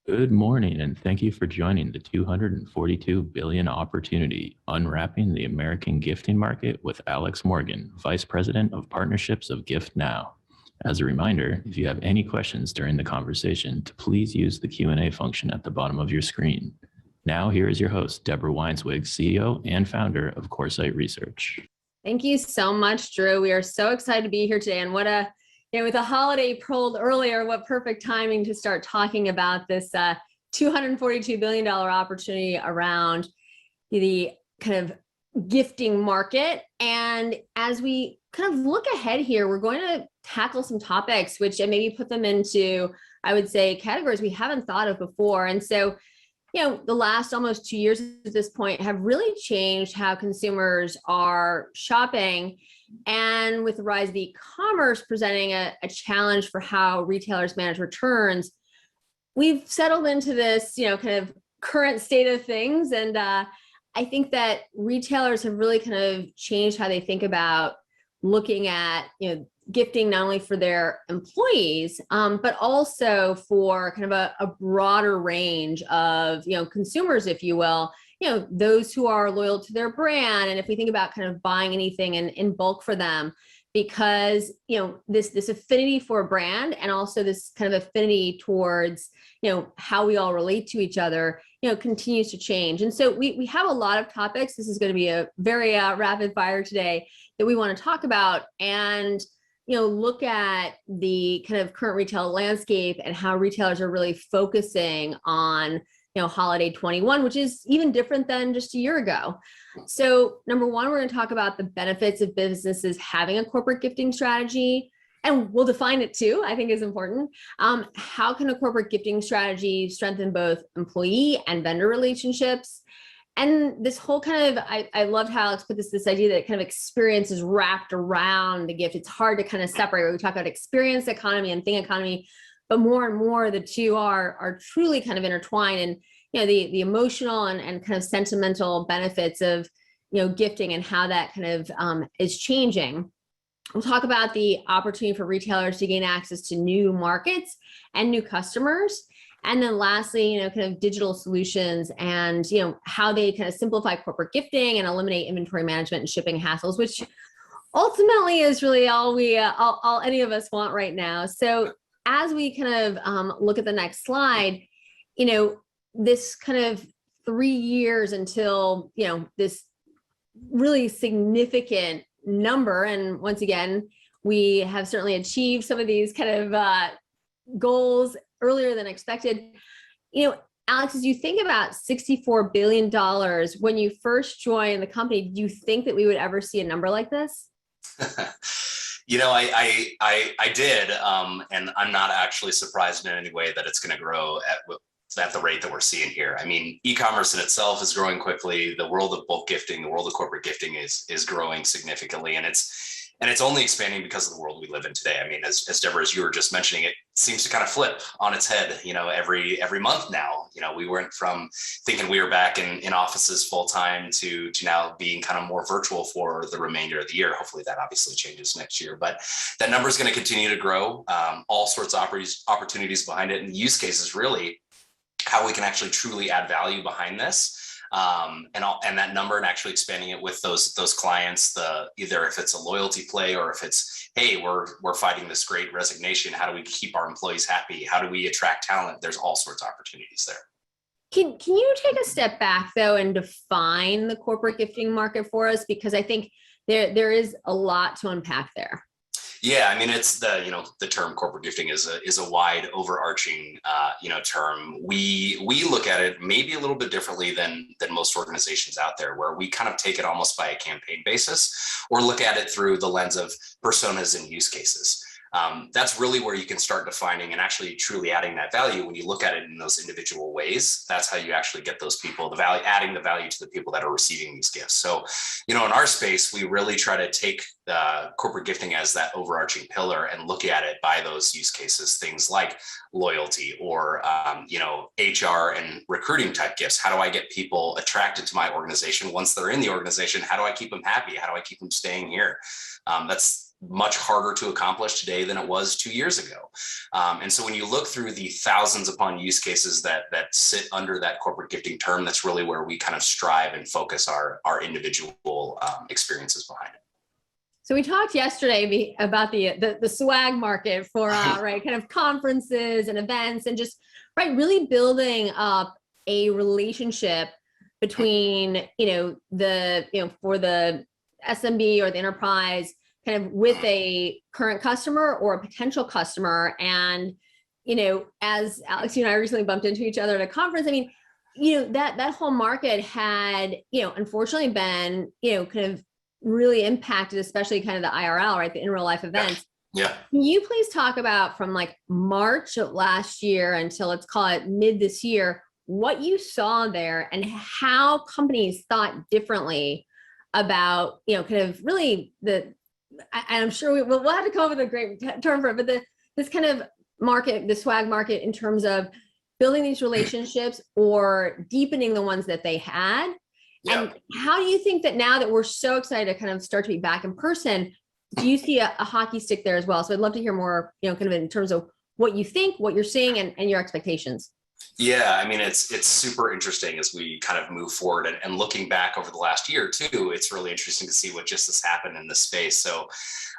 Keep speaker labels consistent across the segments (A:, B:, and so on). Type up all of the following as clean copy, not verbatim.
A: Good morning, and thank you for joining the 242 billion opportunity, Unwrapping the American Gifting Market with Alex Morgan, Vice President of Partnerships of GiftNow. As a reminder, if you have any questions during the conversation, to please use the Q&A function at the bottom of your screen. Now, here is your host, Deborah Weinswig, CEO and founder of Coresight Research.
B: Thank you so much, Drew. We are so excited to be here today, and with the holiday pulled earlier, what perfect timing to start talking about this $242 billion opportunity around the kind of gifting market. And as we kind of look ahead here, we're going to tackle some topics which and maybe put them into, I would say, categories we haven't thought of before. And so, the last almost 2 years at this point have really changed how consumers are shopping. And with the rise of e-commerce presenting a challenge for how retailers manage returns, we've settled into this, kind of current state of things. And I think that retailers have really kind of changed how they think about looking at, gifting not only for their employees, but also for kind of a broader range of, consumers, if you will, those who are loyal to their brand. And if we think about kind of buying anything in bulk for them, because, this affinity for a brand and also this kind of affinity towards, how we all relate to each other, continues to change. And so we have a lot of topics. This is going to be a very rapid fire today that we want to talk about and, look at the kind of current retail landscape and how retailers are really focusing on, holiday 21, which is even different than just a year ago. So number one, we're going to talk about the benefits of businesses having a corporate gifting strategy, and we'll define it too, I think is important. How can a corporate gifting strategy strengthen both employee and vendor relationships? And this whole kind of, I loved how Alex put this idea that kind of experience is wrapped around the gift. It's hard to kind of separate. We talk about experience economy and thing economy, but more and more the two are truly kind of intertwined. And, the emotional and kind of sentimental benefits of, gifting and how that kind of is changing. We'll talk about the opportunity for retailers to gain access to new markets and new customers. And then lastly, kind of digital solutions and, how they kind of simplify corporate gifting and eliminate inventory management and shipping hassles, which ultimately is really all any of us want right now. So as we kind of look at the next slide, this kind of 3 years until, this really significant number. And once again, we have certainly achieved some of these kind of goals earlier than expected. Alex, as you think about $64 billion, when you first joined the company, did you think that we would ever see a number like this?
C: I did, and I'm not actually surprised in any way that it's going to grow at the rate that we're seeing here. I mean, e-commerce in itself is growing quickly. The world of bulk gifting, the world of corporate gifting is growing significantly, and it's only expanding because of the world we live in today. I mean, as Deborah, as you were just mentioning, it seems to kind of flip on its head, every month now. We went from thinking we were back in offices full time to now being kind of more virtual for the remainder of the year. Hopefully that obviously changes next year, but that number is going to continue to grow. All sorts of opportunities behind it, and the use cases really how we can actually truly add value behind this. And that number and actually expanding it with those clients, either if it's a loyalty play or if it's, hey, we're fighting this great resignation. How do we keep our employees happy? How do we attract talent? There's all sorts of opportunities there.
B: Can you take a step back though and define the corporate gifting market for us? Because I think there is a lot to unpack there.
C: Yeah, I mean, it's the term corporate gifting is a wide overarching term. We look at it maybe a little bit differently than most organizations out there, where we kind of take it almost by a campaign basis or look at it through the lens of personas and use cases. That's really where you can start defining and actually truly adding that value. When you look at it in those individual ways, that's how you actually get those people, adding the value to the people that are receiving these gifts. So, in our space, we really try to take corporate gifting as that overarching pillar and look at it by those use cases, things like loyalty or, HR and recruiting type gifts. How do I get people attracted to my organization? Once they're in the organization, how do I keep them happy? How do I keep them staying here? That's much harder to accomplish today than it was 2 years ago. And so when you look through the thousands upon use cases that sit under that corporate gifting term, that's really where we kind of strive and focus our individual experiences behind it.
B: So we talked yesterday about the swag market for right, kind of conferences and events, and just right, really building up a relationship between for the SMB or the enterprise, kind of with a current customer or a potential customer. And as Alex, you and I recently bumped into each other at a conference, I mean, that whole market had unfortunately been kind of really impacted, especially kind of the IRL, right, the in real life events.
C: Yeah.
B: Can you please talk about from like March of last year until, let's call it mid this year, what you saw there and how companies thought differently about, kind of really I'm sure we'll have to come up with a great term for it, but this kind of market, the swag market, in terms of building these relationships or deepening the ones that they had.
C: Yeah.
B: And how do you think that now that we're so excited to kind of start to be back in person, do you see a hockey stick there as well? So I'd love to hear more, kind of in terms of what you think, what you're seeing, and your expectations.
C: Yeah, I mean, it's super interesting as we kind of move forward, and looking back over the last year too, it's really interesting to see what just has happened in this space. So,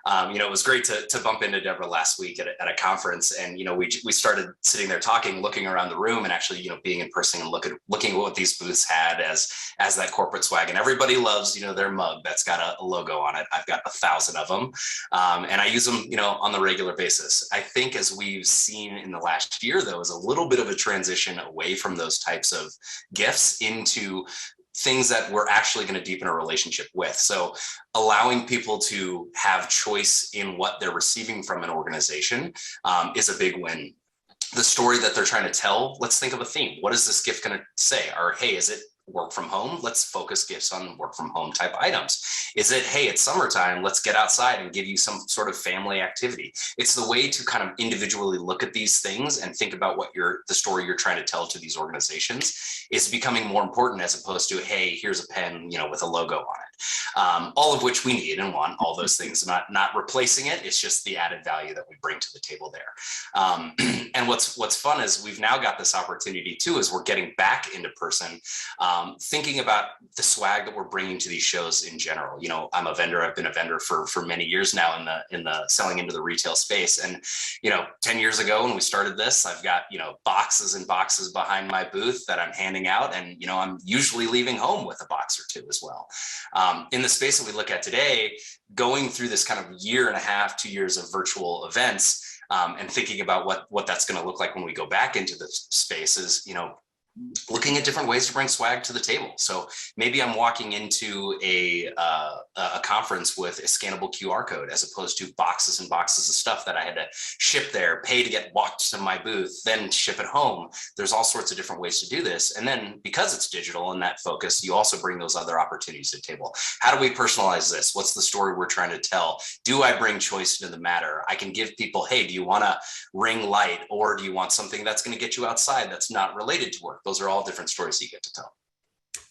C: it was great to bump into Deborah last week at a conference, and we started sitting there talking, looking around the room, and actually being in person and looking at what these booths had as that corporate swag. And everybody loves their mug that's got a logo on it. I've got 1,000 of them, and I use them on the regular basis. I think as we've seen in the last year, though, is a little bit of a transition away from those types of gifts into things that we're actually going to deepen a relationship with. So allowing people to have choice in what they're receiving from an organization is a big win. The story that they're trying to tell, let's think of a theme. What is this gift going to say? Or, hey, is it work from home? Let's focus gifts on work from home type items. Is it, hey, it's summertime, let's get outside and give you some sort of family activity? It's the way to kind of individually look at these things and think about what the story you're trying to tell to these organizations is becoming more important, as opposed to, hey, here's a pen, with a logo on it. All of which we need and want, all those things, not replacing it. It's just the added value that we bring to the table there. And what's fun is we've now got this opportunity too, as we're getting back into person, thinking about the swag that we're bringing to these shows in general. I'm a vendor. I've been a vendor for many years now in the selling into the retail space. And 10 years ago when we started this, I've got boxes and boxes behind my booth that I'm handing out, and I'm usually leaving home with a box or two as well. In the space that we look at today, going through this kind of 1.5 to 2 years of virtual events, and thinking about what that's going to look like when we go back into the spaces, looking at different ways to bring swag to the table. So maybe I'm walking into a conference with a scannable QR code, as opposed to boxes and boxes of stuff that I had to ship there, pay to get walked to my booth, then ship it home. There's all sorts of different ways to do this. And then because it's digital and that focus, you also bring those other opportunities to the table. How do we personalize this? What's the story we're trying to tell? Do I bring choice into the matter? I can give people, hey, do you want a ring light, or do you want something that's going to get you outside that's not related to work? Those are all different stories you get to tell.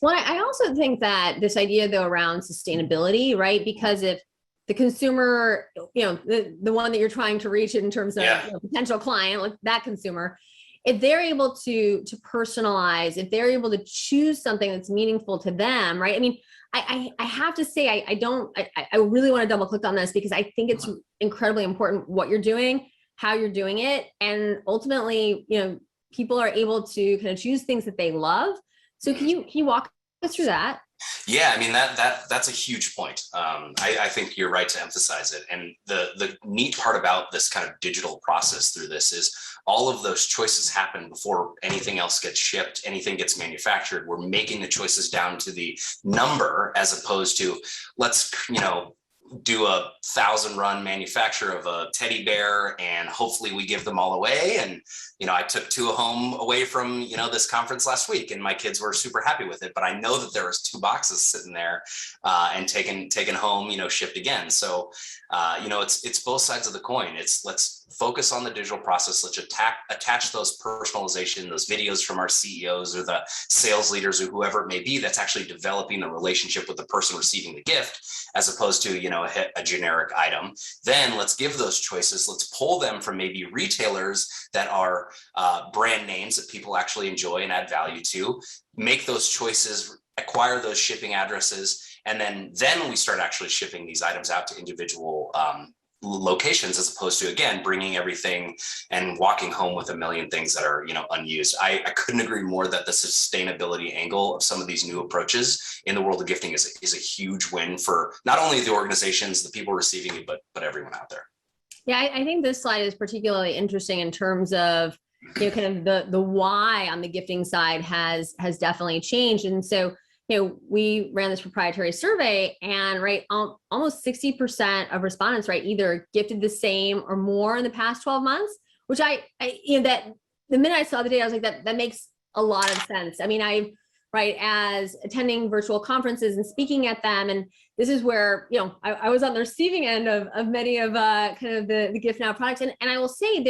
B: Well, I also think that this idea though around sustainability, right? Because if the consumer, the one that you're trying to reach in terms of potential client, like that consumer, if they're able to personalize, if they're able to choose something that's meaningful to them, right? I mean, I have to say, I really want to double click on this, because I think it's incredibly important what you're doing, how you're doing it. And ultimately, people are able to kind of choose things that they love. So can you walk us through that?
C: Yeah, I mean, that's a huge point. I think you're right to emphasize it. And the neat part about this kind of digital process through this is all of those choices happen before anything else gets shipped, anything gets manufactured. We're making the choices down to the number, as opposed to let's, do a 1,000-run manufacture of a teddy bear, and hopefully we give them all away. And I took 2 home away from this conference last week, and my kids were super happy with it. But I know that there was 2 boxes sitting there and taken home, shipped again. So it's both sides of the coin. It's let's focus on the digital process. Let's attach those personalization, those videos from our CEOs or the sales leaders or whoever it may be that's actually developing the relationship with the person receiving the gift, as opposed to a generic item. Then let's give those choices. Let's pull them from maybe retailers that are brand names that people actually enjoy and add value to, make those choices, acquire those shipping addresses, and then we start actually shipping these items out to individual locations, as opposed to, again, bringing everything and walking home with a million things that are, unused. I couldn't agree more that the sustainability angle of some of these new approaches in the world of gifting is a huge win for not only the organizations, the people receiving it, but everyone out there.
B: Yeah, I think this slide is particularly interesting in terms of, kind of the why on the gifting side has definitely changed. And so, we ran this proprietary survey, and almost 60% of respondents, either gifted the same or more in the past 12 months, which that the minute I saw the data, I was like, that makes a lot of sense. I mean, as attending virtual conferences and speaking at them, and this is where, I was on the receiving end of many of kind of the GiftNow products. And I will say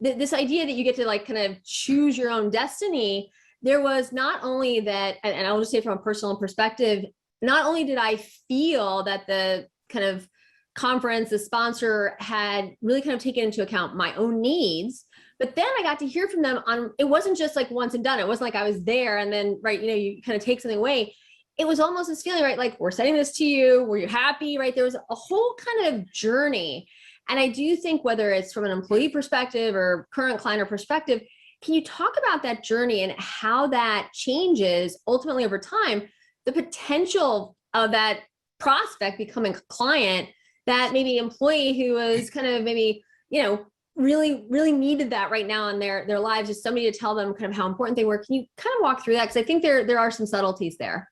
B: this idea that you get to kind of choose your own destiny. There was not only that, and I'll just say from a personal perspective, not only did I feel that the kind of conference, the sponsor had really kind of taken into account my own needs, but then I got to hear from them on, it wasn't just like once and done. It wasn't like I was there and then, you kind of take something away. It was almost this feeling, like, we're sending this to you. Were you happy? There was a whole kind of journey. And I do think whether it's from an employee perspective or current client perspective, can you talk about that journey and how that changes ultimately over time, the potential of that prospect becoming a client, that maybe employee who was kind of maybe, really, really needed that right now in their lives, just somebody to tell them kind of how important they were. Can you kind of walk through that? Because I think there are some subtleties there.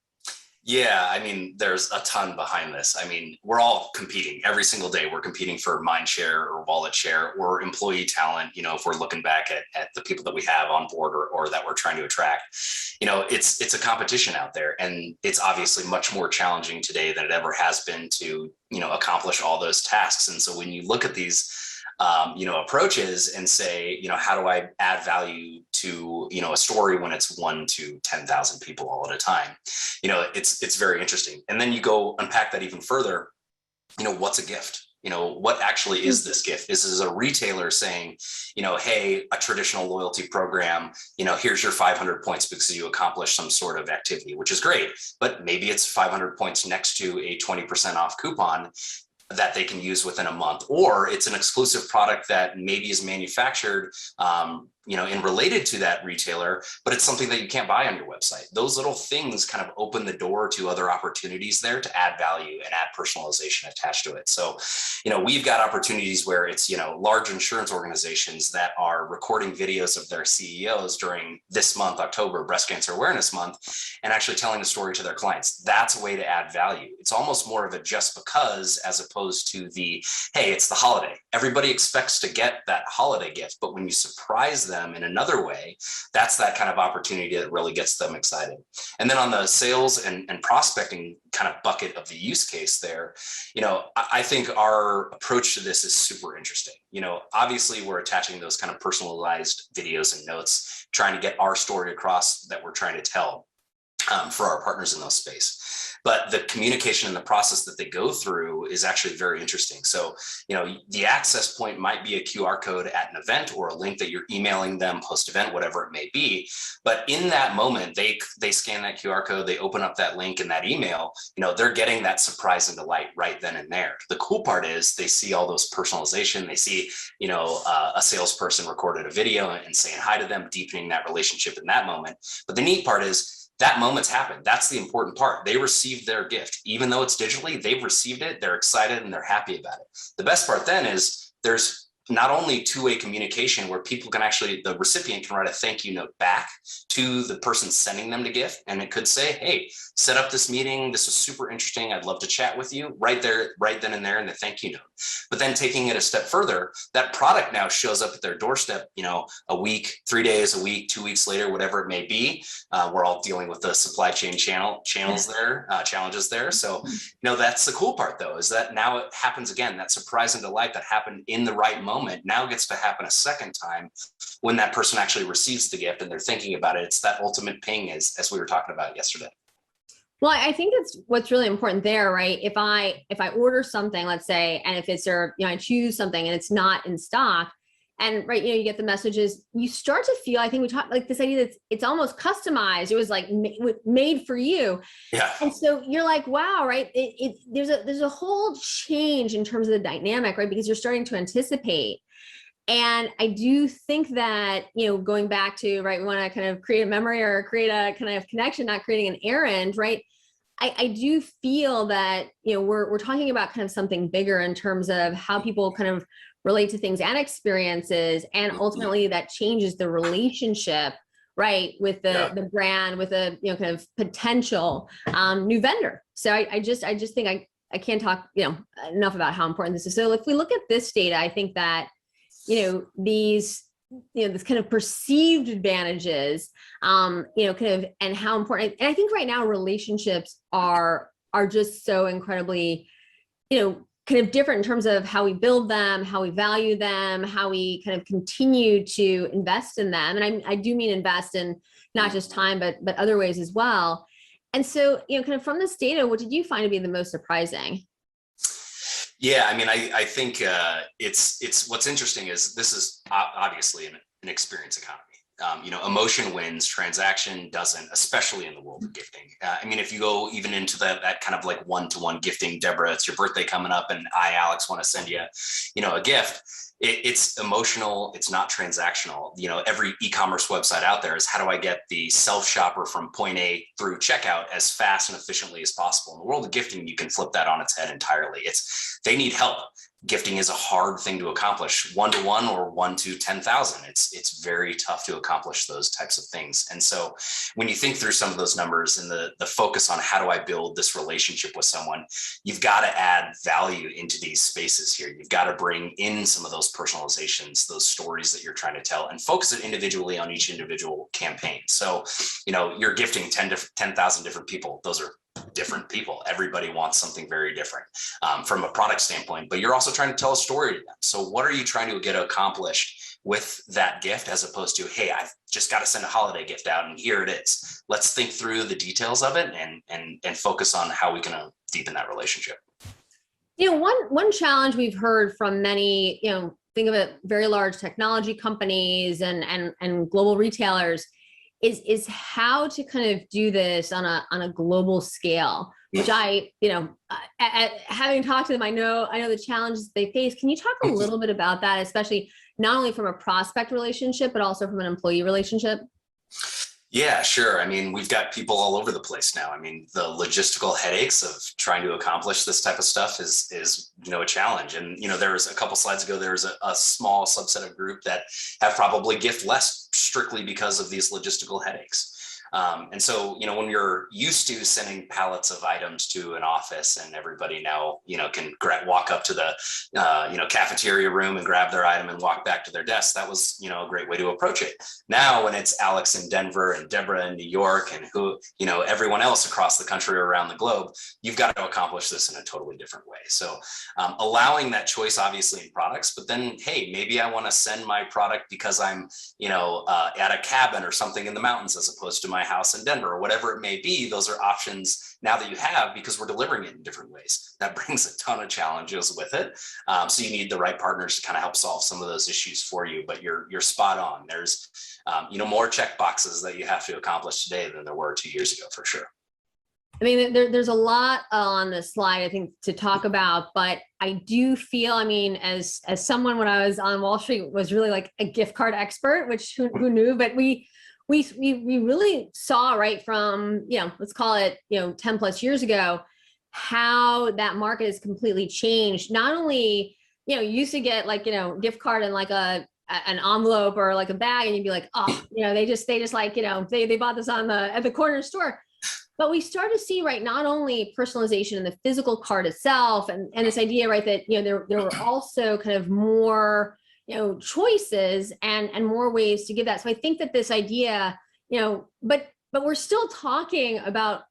C: Yeah, I mean, there's a ton behind this. I mean, we're all competing every single day. We're competing for mind share or wallet share or employee talent. If we're looking back at the people that we have on board or that we're trying to attract, it's a competition out there, and it's obviously much more challenging today than it ever has been to, accomplish all those tasks. And so when you look at these approaches and say, how do I add value to, a story when it's 1 to 10,000 people all at a time, it's very interesting. And then you go unpack that even further. What's a gift? What actually is this gift? This is a retailer saying, hey, a traditional loyalty program, here's your 500 points because you accomplished some sort of activity, which is great. But maybe it's 500 points next to a 20% off coupon that they can use within a month, or it's an exclusive product that maybe is manufactured, and related to that retailer, but it's something that you can't buy on your website. Those little things kind of open the door to other opportunities there to add value and add personalization attached to it. So, we've got opportunities where it's, large insurance organizations that are recording videos of their CEOs during this month, October, Breast Cancer Awareness Month, and actually telling the story to their clients. That's a way to add value. It's almost more of a just because, as opposed to the, hey, it's the holiday. Everybody expects to get that holiday gift, but when you surprise them in another way, that's that kind of opportunity that really gets them excited. And then on the sales and prospecting kind of bucket of the use case there, I think our approach to this is super interesting. Obviously we're attaching those kind of personalized videos and notes, trying to get our story across that we're trying to tell for our partners in those space. But the communication and the process that they go through is actually very interesting. So, the access point might be a QR code at an event or a link that you're emailing them post-event, whatever it may be. But in that moment, they scan that QR code, they open up that link in that email, they're getting that surprise and delight right then and there. The cool part is they see all those personalization. They see, a salesperson recorded a video and saying hi to them, deepening that relationship in that moment. But the neat part is, that moment's happened. That's the important part. They received their gift. Even though it's digitally, they've received it, they're excited, and they're happy about it. The best part then is there's not only two-way communication where people can actually, the recipient can write a thank you note back to the person sending them the gift. And it could say, hey, set up this meeting. This was super interesting. I'd love to chat with you right there, right then and there in the thank you note. But then taking it a step further, that product now shows up at their doorstep, a week, 3 days, a week, 2 weeks later, whatever it may be. We're all dealing with the supply chain challenges there. So, that's the cool part though, is that now it happens again, that surprise and delight that happened in the right moment now gets to happen a second time when that person actually receives the gift and they're thinking about it. It's that ultimate ping as we were talking about yesterday.
B: Well, I think that's what's really important there, right? If I order something, let's say, and if it's I choose something and it's not in stock, and right, you get the messages, you start to feel, I think we talked like this idea that it's almost customized. It was like made for you.
C: Yeah.
B: And so you're like, wow, right? There's a whole change in terms of the dynamic, right? Because you're starting to anticipate. And I do think that, going back to, right, we want to kind of create a memory or create a kind of connection, not creating an errand, right? I do feel that, we're talking about kind of something bigger in terms of how people kind of relate to things and experiences. And ultimately that changes the relationship, right, with the brand, with a, kind of potential new vendor. So I just think I can't talk, enough about how important this is. So if we look at this data, I think that, these, this kind of perceived advantages, kind of, and how important, and I think right now relationships are just so incredibly, kind of different in terms of how we build them, how we value them, how we kind of continue to invest in them. And I do mean invest in not just time, but other ways as well. And so, kind of from this data, what did you find to be the most surprising?
C: Yeah, I mean, I think it's what's interesting is this is obviously an experience economy. Emotion wins, transaction doesn't, especially in the world of gifting. I mean, if you go even into that kind of like one-to-one gifting, Deborah, it's your birthday coming up and I, Alex, want to send you, a gift. It's emotional. It's not transactional. Every e-commerce website out there is how do I get the self-shopper from point A through checkout as fast and efficiently as possible. In the world of gifting, you can flip that on its head entirely. They need help. Gifting is a hard thing to accomplish, 1-to-1 or 1 to 10,000. It's very tough to accomplish those types of things. And so when you think through some of those numbers and the focus on how do I build this relationship with someone, you've got to add value into these spaces here. You've got to bring in some of those personalizations, those stories that you're trying to tell, and focus it individually on each individual campaign. So, you're gifting 10,000 different people. Those are different people. Everybody wants something very different from a product standpoint, but you're also trying to tell a story to them. So what are you trying to get accomplished with that gift, as opposed to, hey, I've just got to send a holiday gift out and here it is. Let's think through the details of it and focus on how we can deepen that relationship.
B: One challenge we've heard from many, think of it, very large technology companies and global retailers is how to kind of do this on a global scale, which having talked to them, I know the challenges they face. Can you talk a little bit about that, especially not only from a prospect relationship, but also from an employee relationship?
C: Yeah, sure. I mean, we've got people all over the place now. I mean, the logistical headaches of trying to accomplish this type of stuff is a challenge. And, there was a couple slides ago, there was a small subset of group that have probably gift less strictly because of these logistical headaches. And so, when you're used to sending pallets of items to an office and everybody now, can walk up to the, cafeteria room and grab their item and walk back to their desk, that was, a great way to approach it. Now, when it's Alex in Denver and Deborah in New York and everyone else across the country or around the globe, you've got to accomplish this in a totally different way. So allowing that choice, obviously, in products, but then, hey, maybe I want to send my product because I'm, at a cabin or something in the mountains as opposed to my house in Denver, or whatever it may be. Those are options now that you have because we're delivering it in different ways. That brings a ton of challenges with it. So you need the right partners to kind of help solve some of those issues for you, but you're spot on. There's, more check boxes that you have to accomplish today than there were 2 years ago, for sure.
B: I mean, there's a lot on this slide, I think, to talk about, but I do feel, I mean, as someone when I was on Wall Street was really like a gift card expert, which who knew, but we really saw right from, let's call it, 10 plus years ago, how that market has completely changed. Not only, you used to get like, gift card and like an envelope or like a bag, and you'd be like, oh, they just like, they bought this at the corner store. But we start to see, right, not only personalization in the physical card itself and this idea, right, that, there were also kind of more, choices and more ways to give that. So I think that this idea, but we're still talking about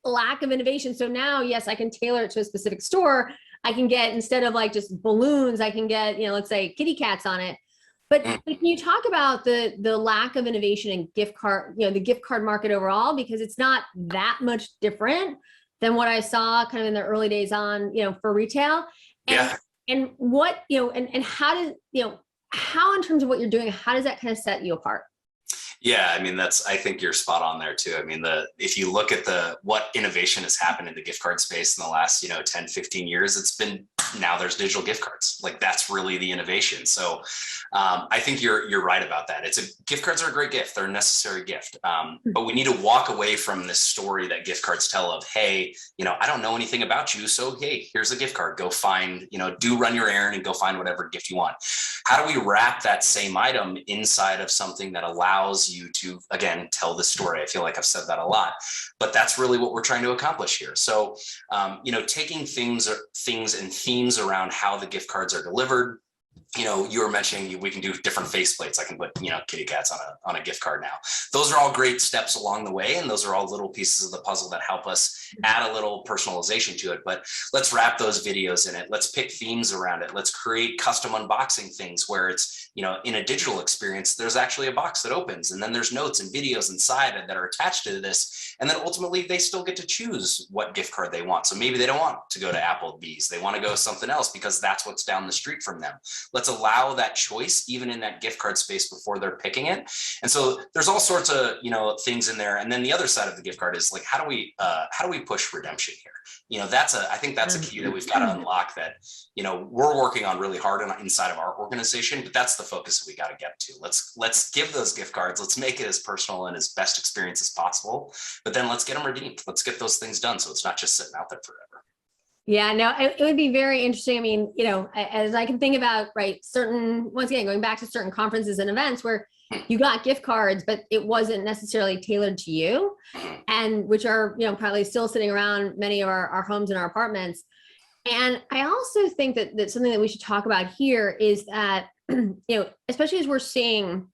B: lack of innovation. So now, yes, I can tailor it to a specific store. I can get, instead of like just balloons, I can get, let's say kitty cats on it. But can you talk about the lack of innovation in gift card, the gift card market overall, because it's not that much different than what I saw kind of in the early days on, for retail. And what, and how does, how in terms of what you're doing, how does that kind of set you apart?
C: Yeah, I mean, I think you're spot on there too. I mean, if you look at what innovation has happened in the gift card space in the last, 10, 15 years, it's been, now there's digital gift cards. Like that's really the innovation. So I think you're right about that. Gift cards are a great gift. They're a necessary gift. But we need to walk away from this story that gift cards tell of, hey, I don't know anything about you. So, hey, here's a gift card. Go find, do run your errand and go find whatever gift you want. How do we wrap that same item inside of something that allows you to, again, tell the story? I feel like I've said that a lot, but that's really what we're trying to accomplish here. So, taking things and themes around how the gift cards are delivered. You were mentioning we can do different faceplates. I can put, kitty cats on a gift card now. Those are all great steps along the way. And those are all little pieces of the puzzle that help us add a little personalization to it. But let's wrap those videos in it. Let's pick themes around it. Let's create custom unboxing things where it's, in a digital experience, there's actually a box that opens and then there's notes and videos inside that are attached to this. And then ultimately they still get to choose what gift card they want. So maybe they don't want to go to Applebee's. They want to go something else because that's what's down the street from them. Let's allow that choice even in that gift card space before they're picking it. And so there's all sorts of, things in there. And then the other side of the gift card is like, how do we push redemption here? I think that's a key that we've got to unlock that, we're working on really hard inside of our organization, but that's the focus that we got to get to. Let's give those gift cards. Let's make it as personal and as best experience as possible, but then let's get them redeemed. Let's get those things done. So it's not just sitting out there forever.
B: Yeah, no, it would be very interesting. I mean, as I can think about, right, once again, going back to certain conferences and events where you got gift cards, but it wasn't necessarily tailored to you, and which are, probably still sitting around many of our homes and our apartments. And I also think that something that we should talk about here is that, especially as we're seeing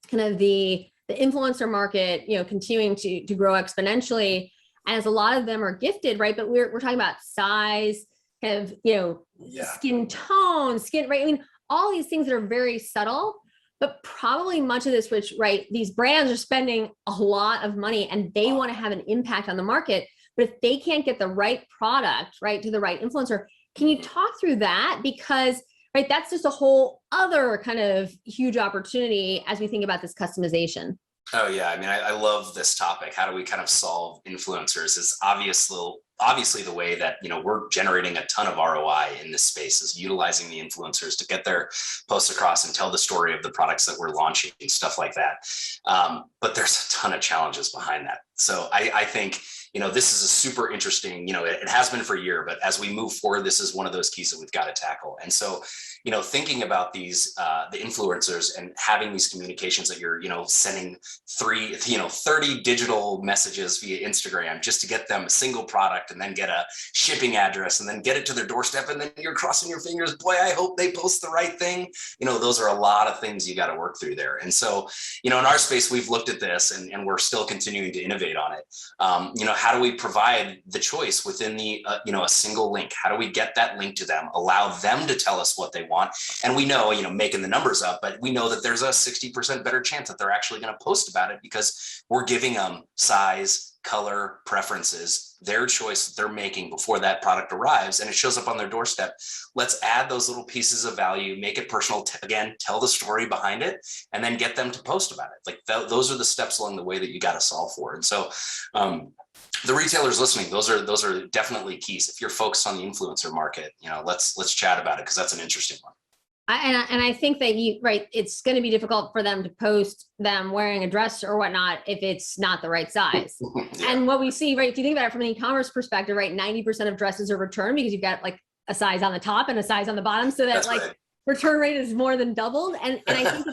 B: kind of the influencer market, continuing to grow exponentially, as a lot of them are gifted, right? But we're talking about size, kind of, skin tone, right? I mean, all these things that are very subtle, but probably much of this, which, right, these brands are spending a lot of money and they want to have an impact on the market. But if they can't get the right product, right, to the right influencer, can you talk through that? Because, right, that's just a whole other kind of huge opportunity as we think about this customization.
C: Oh yeah, I mean, I love this topic. How do we kind of solve influencers? Is obviously the way that we're generating a ton of ROI in this space is utilizing the influencers to get their posts across and tell the story of the products that we're launching and stuff like that. But there's a ton of challenges behind that. So I think this is a super interesting. It has been for a year, but as we move forward, this is one of those keys that we've got to tackle. And so thinking about these, the influencers and having these communications that you're, sending 30 digital messages via Instagram just to get them a single product and then get a shipping address and then get it to their doorstep. And then you're crossing your fingers, boy, I hope they post the right thing. Those are a lot of things you got to work through there. And so, in our space, we've looked at this and we're still continuing to innovate on it. How do we provide the choice within the, a single link? How do we get that link to them, allow them to tell us what they want? And we know, making the numbers up, but we know that there's a 60% better chance that they're actually going to post about it because we're giving them size, color, preferences, their choice that they're making before that product arrives and it shows up on their doorstep. Let's add those little pieces of value, make it personal, again, tell the story behind it, and then get them to post about it. Like those are the steps along the way that you got to solve for. And so, the retailers listening, those are definitely keys. If you're focused on the influencer market, let's chat about it because that's an interesting one.
B: And I think that it's going to be difficult for them to post them wearing a dress or whatnot if it's not the right size. Yeah. And what we see, right, if you think about it from an e-commerce perspective, right, 90% of dresses are returned because you've got like a size on the top and a size on the bottom, so that that's like right. Return rate is more than doubled. And I think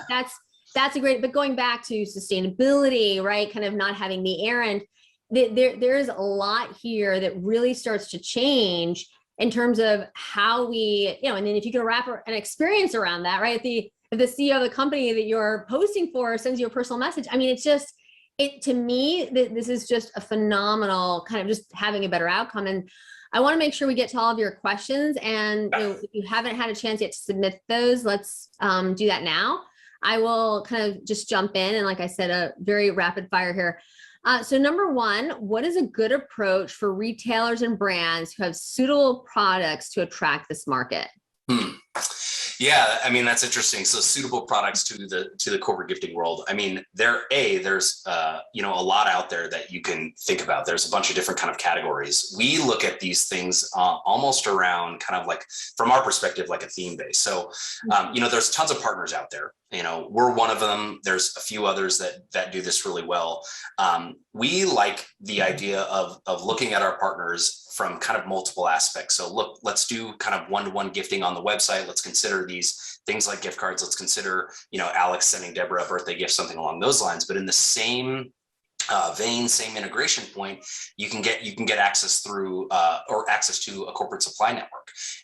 B: that's a great. But going back to sustainability, right, kind of not having the errand. There is a lot here that really starts to change in terms of how we, and then if you can wrap an experience around that, right? If the CEO of the company that you're posting for sends you a personal message, I mean, to me, this is just a phenomenal kind of just having a better outcome. And I want to make sure we get to all of your questions. And if you haven't had a chance yet to submit those, let's do that now. I will kind of just jump in. And like I said, a very rapid fire here. So number one, what is a good approach for retailers and brands who have suitable products to attract this market?
C: Yeah, I mean, that's interesting. So suitable products to the corporate gifting world. I mean, there's a lot out there that you can think about. There's a bunch of different kind of categories. We look at these things almost around kind of like, from our perspective, like a theme base. So there's tons of partners out there. We're one of them. There's a few others that do this really well. We like the idea of looking at our partners from kind of multiple aspects. So look, let's do kind of one-to-one gifting on the website. Let's consider these things like gift cards. Let's consider, Alex sending Deborah a birthday gift, something along those lines. But in the same vein, same integration point, you can get access through or access to a corporate supply network.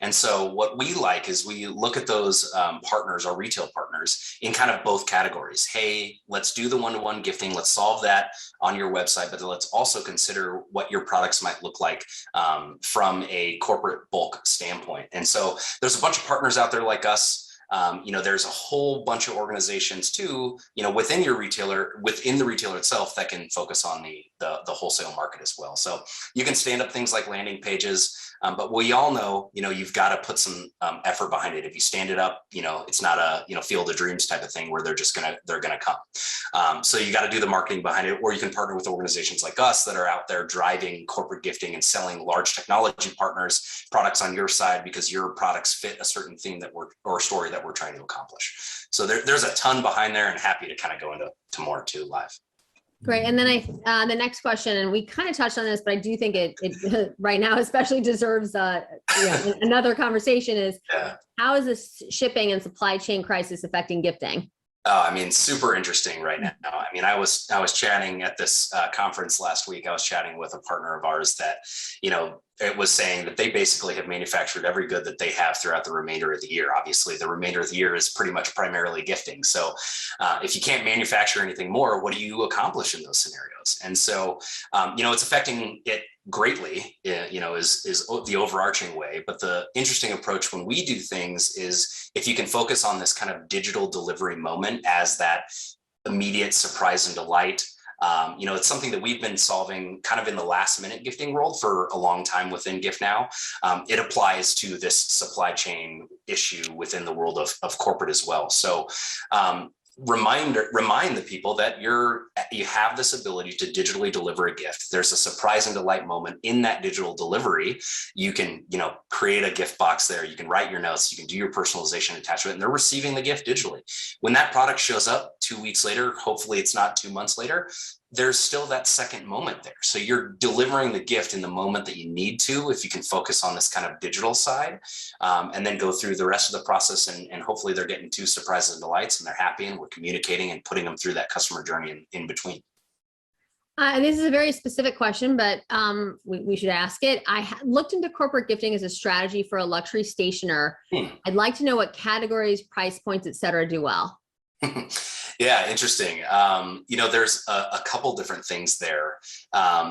C: And so what we like is we look at those partners, our retail partners, in kind of both categories. Hey, let's do the one-to-one gifting. Let's solve that on your website, but let's also consider what your products might look like from a corporate bulk standpoint. And so there's a bunch of partners out there like us. There's a whole bunch of organizations too, within the retailer itself that can focus on the wholesale market as well. So you can stand up things like landing pages, but we all know, you've got to put some effort behind it. If you stand it up, it's not a, field of dreams type of thing where they're going to come. So you got to do the marketing behind it, or you can partner with organizations like us that are out there driving corporate gifting and selling large technology partners products on your side because your products fit a certain theme or story that we're trying to accomplish. So there's a ton behind there, and happy to kind of go into more too live.
B: Great. And then the next question, and we kind of touched on this, but I do think it right now especially deserves another conversation is how is this shipping and supply chain crisis affecting gifting?
C: Oh, I mean, super interesting right now. I mean, I was chatting at this conference last week. I was chatting with a partner of ours that, it was saying that they basically have manufactured every good that they have throughout the remainder of the year. Obviously, the remainder of the year is pretty much primarily gifting. So if you can't manufacture anything more, what do you accomplish in those scenarios? And so, it's affecting it greatly, is the overarching way. But the interesting approach when we do things is if you can focus on this kind of digital delivery moment as that immediate surprise and delight. It's something that we've been solving kind of in the last minute gifting world for a long time within GiftNow. It applies to this supply chain issue within the world of corporate as well. So remind the people that you have this ability to digitally deliver a gift. There's a surprise and delight moment in that digital delivery. You can, create a gift box there. You can write your notes. You can do your personalization attachment, and they're receiving the gift digitally. When that product shows up 2 weeks later, hopefully it's not 2 months later, there's still that second moment there. So you're delivering the gift in the moment that you need to, if you can focus on this kind of digital side, and then go through the rest of the process. And hopefully they're getting 2 surprises and delights and they're happy, and we're communicating and putting them through that customer journey in between.
B: And this is a very specific question, but we should ask it. I looked into corporate gifting as a strategy for a luxury stationer. I'd like to know what categories, price points, et cetera, do well.
C: Yeah, interesting. There's a couple different things there.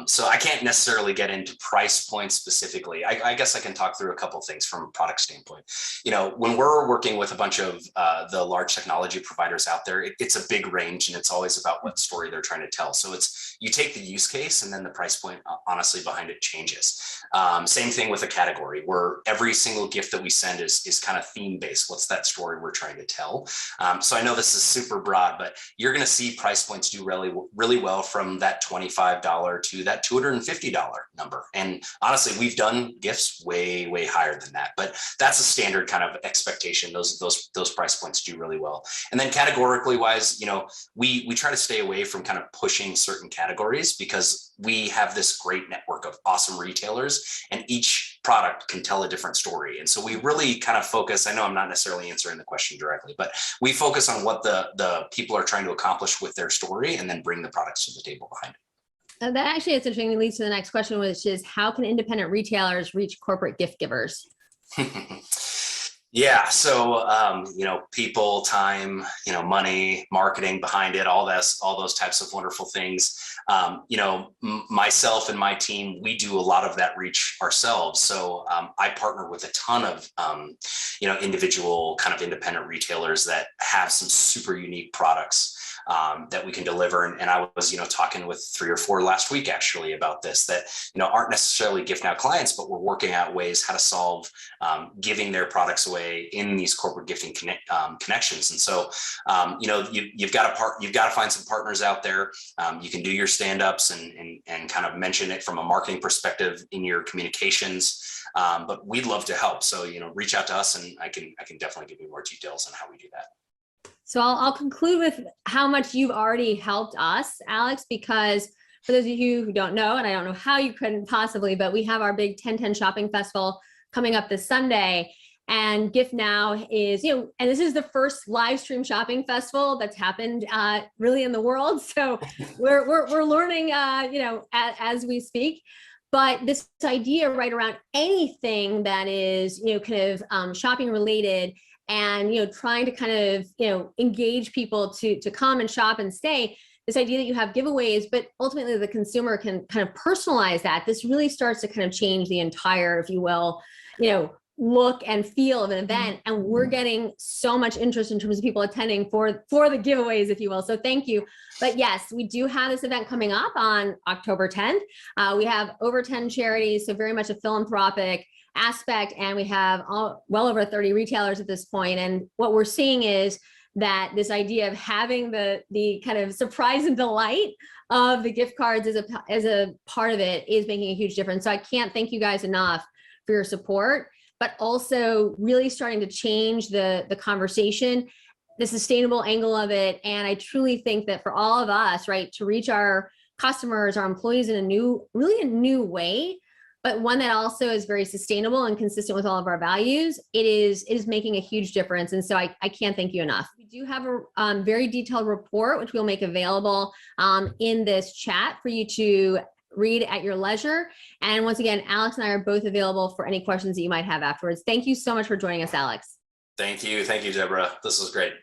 C: So I can't necessarily get into price points specifically. I guess I can talk through a couple things from a product standpoint. When we're working with a bunch of the large technology providers out there, it's a big range, and it's always about what story they're trying to tell. So you take the use case, and then the price point, honestly, behind it changes. Same thing with a category where every single gift that we send is kind of theme based. What's that story we're trying to tell? So I know this is super broad, but you're going to see price points do really, really well from that $25 to that $250 number. And honestly, we've done gifts way, way higher than that, but that's a standard kind of expectation. Those price points do really well. And then categorically wise, we try to stay away from kind of pushing certain categories because we have this great network of awesome retailers, and each product can tell a different story. And so we really kind of focus, I know I'm not necessarily answering the question directly, but we focus on what the people are trying to accomplish with their story, and then bring the products to the table behind it.
B: That actually, it's interesting, leads to the next question, which is how can independent retailers reach corporate gift givers?
C: Yeah. So, people, time, money, marketing behind it, all those types of wonderful things. Myself and my team, we do a lot of that reach ourselves. So I partner with a ton of, individual kind of independent retailers that have some super unique products that we can deliver. And I was, talking with 3 or 4 last week actually about this, that, aren't necessarily GiftNow clients, but we're working out ways how to solve giving their products away in these corporate gifting connections. And so, you've got to find some partners out there. You can do your stand-ups and kind of mention it from a marketing perspective in your communications. But we'd love to help. So, reach out to us, and I can definitely give you more details on how we do that.
B: So I'll conclude with how much you've already helped us, Alex, because for those of you who don't know, and I don't know how you couldn't possibly, but we have our big 10/10 shopping festival coming up this Sunday. And GiftNow is, and this is the first live stream shopping festival that's happened really in the world. So we're learning, as we speak. But this idea right around anything that is, kind of shopping related, and trying to kind of engage people to come and shop and stay, this idea that you have giveaways, but ultimately the consumer can kind of personalize that. This really starts to kind of change the entire, if you will, look and feel of an event. And we're getting so much interest in terms of people attending for the giveaways, if you will. So thank you. But yes, we do have this event coming up on October 10th. We have over 10 charities, so very much a philanthropic aspect, and we have well over 30 retailers at this point. And what we're seeing is that this idea of having the kind of surprise and delight of the gift cards as a part of it is making a huge difference. So I can't thank you guys enough for your support, but also really starting to change the conversation, the sustainable angle of it. And I truly think that for all of us, right, to reach our customers, our employees in a new way, but one that also is very sustainable and consistent with all of our values, it is making a huge difference. And so I can't thank you enough. We do have a very detailed report, which we'll make available in this chat for you to read at your leisure. And once again, Alex and I are both available for any questions that you might have afterwards. Thank you so much for joining us, Alex.
C: Thank you. Thank you, Deborah. This was great.